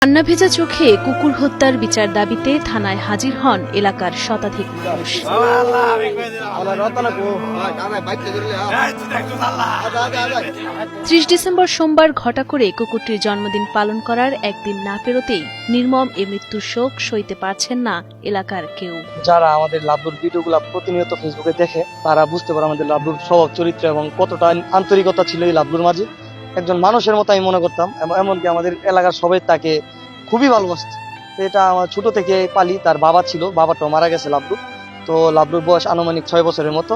কান্নাভেজা চোখে কুকুর হত্যার বিচার দাবিতে থানায় হাজির হন এলাকার শতাধিক মানুষ। ৩০ ডিসেম্বর সোমবার ঘটা করে কুকুরটির জন্মদিন পালন করার একদিন না পেরোতেই নির্মম এ মৃত্যুর শোক সইতে পারছেন না এলাকার কেউ। যারা আমাদের লাবলুর ভিডিওগুলো প্রতিনিয়ত ফেসবুকে দেখে তারা বুঝতে পারে আমাদের লাবলুর স্বভাব চরিত্র এবং কতটা আন্তরিকতা ছিল এই লাবলুর মাঝে। একজন মানুষের মতো আমি মনে করতাম, এমনকি আমাদের এলাকার সবাই তাকে খুবই ভালোবাসত। এটা আমার ছোট থেকে পালি। তার বাবা ছিল, বাবাটাও মারা গেছে লাবলু। তো লাবলুর বয়স আনুমানিক 6 বছরের মতো।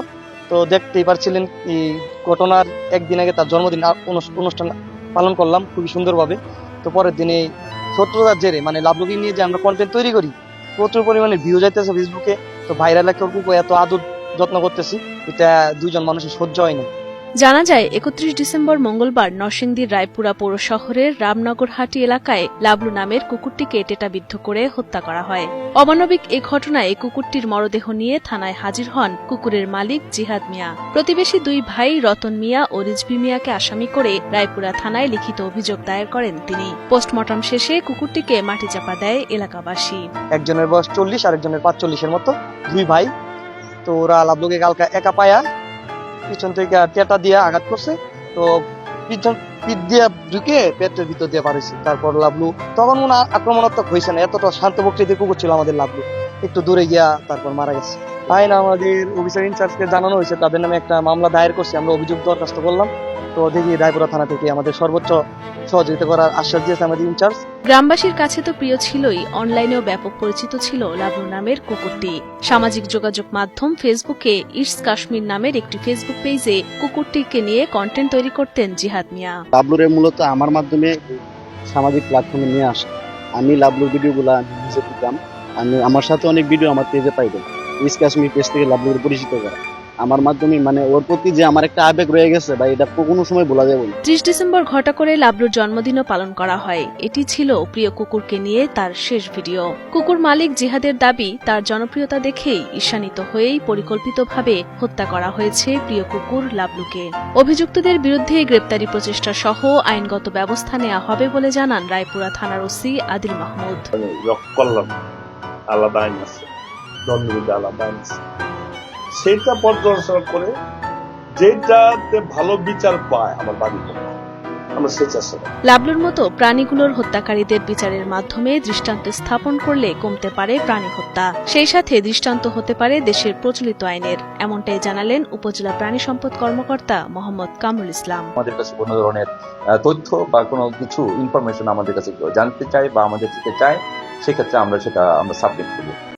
তো দেখতেই পারছিলেন এই ঘটনার একদিন আগে তার জন্মদিন অনুষ্ঠান পালন করলাম খুবই সুন্দরভাবে। তো পরের দিনে শত্রুতার জেরে মানে লাবলুকে নিয়ে যে আমরা কন্টেন্ট তৈরি করি, প্রচুর পরিমাণে ভিউ যাইতেছে ফেসবুকে। তো ভাইরাল একটা কুকুর এত আদর যত্ন করতেছি, এটা দুইজন মানুষের সহ্য হয় না। জানা যায় ৩১ ডিসেম্বর মঙ্গলবার নরসিংদীর রায়পুরা পৌর শহরের রামনগরহাটি এলাকায় লাবলু নামের কুকুরটিকে টেটাবিদ্ধ করে হত্যা করা হয়। অমানবিক এ ঘটনায় কুকুরটির মরদেহ নিয়ে থানায় হাজির হন কুকুরের মালিক জিহাদ মিয়া। প্রতিবেশী দুই ভাই রতন মিয়া ও রিজভী মিয়াকে আসামি করে রায়পুরা থানায় লিখিত অভিযোগ দায়ের করেন তিনি। পোস্টমর্টম শেষে কুকুরটিকে মাটি চাপা দেয় এলাকাবাসী। একজনের বয়স 40, আরেকজনের 45-এর মতো, দুই ভাই। তো ওরা লাবলুকে কালকা একা পায়া পিছন থেকে টেটা দিয়ে আঘাত করছে। তো পিঠ দিয়ে ঢুকে পেটের ভিতর দিয়ে পারেছে। তারপর লাবলু তখন মনে আক্রমণাত্মক হয়েছে না, এতটা শান্ত প্রকৃতির কুকুর ছিল আমাদের লাবলু। একটু দূরে গিয়া তারপর মারা গেছে। তাই না আমাদের অফিসার ইনচার্জকে জানানো হয়েছে, তাদের নামে একটা মামলা দায়ের করছে। আমরা অভিযোগ দরখাস্ত করলাম। তো দেখি রায়পুরা থানা থেকে আমাদের সর্বোচ্চ সহযোগিতা করার আশ্বাস দিয়েছে আমাদের ইনচার্জ। গ্রামবাসীর কাছে তো প্রিয় ছিলই, অনলাইনেও ব্যাপক পরিচিত ছিল লাবলু নামের কুকুরটি। সামাজিক যোগাযোগ মাধ্যম ফেসবুকে ইটস কাশ্মীর নামের একটি ফেসবুক পেজে কুকুরটিকে নিয়ে কন্টেন্ট তৈরি করতেন জিহাদ মিয়া। লাবলুরে মূলত আমার মাধ্যমে সামাজিক প্ল্যাটফর্মে নিয়ে আসে। আমি লাবলুর ভিডিওগুলা নিজে দিতাম। আমার সাথে অনেক ভিডিও আমার পেজে পাইবেন। ইটস কাশ্মীর পেজ থেকে লাবলুর পরিচিত করা আমার মাধ্যমে, মানে ওর প্রতি যে আমার একটা আবেগ রয়ে গেছে বা এটা কোনো সময় বলা যাবে না। ৩০ ডিসেম্বর ঘটা করে লাবলুর জন্মদিনও পালন করা হয়। এটি ছিল প্রিয় কুকুরকে নিয়ে তার শেষ ভিডিও। কুকুর মালিক জিহাদের দাবি, তার জনপ্রিয়তা দেখেই ঈর্ষান্বিত হয়েই পরিকল্পিতভাবে হত্যা করা হয়েছে প্রিয় কুকুর লাবলুকে। অভিযুক্তদের বিরুদ্ধে গ্রেপ্তারি প্রচেষ্টা সহ আইনগত ব্যবস্থা নেওয়া হবে বলে জানান রায়পুরা থানার ওসি আদিল মাহমুদ। আলাদা আইন আছে, দণ্ডবিধি আলাদা আইন আছে, সেটা পর্যালোচনা করে যেটাতে ভালো বিচার পায় আমার বাড়ি আমরা সে চেষ্টা করি। লাবলুর মতো প্রাণীগুলোর হত্যাকারীদের বিচারের মাধ্যমে দৃষ্টান্ত স্থাপন করলে কমতে পারে প্রাণী হত্যা, সেই সাথে দৃষ্টান্ত হতে পারে দেশের প্রচলিত আইনের। এমনটাই জানালেন উপজেলা প্রাণী সম্পদ কর্মকর্তা মোহাম্মদ কামরুল ইসলাম। আমাদের কাছে কোনো ধরনের তথ্য বা কোনো কিছু ইনফরমেশন আমাদের কাছে জানতে চাই বা আমাদের থেকে চায়, সেক্ষেত্রে আমরা সেটা সাবমিট করি।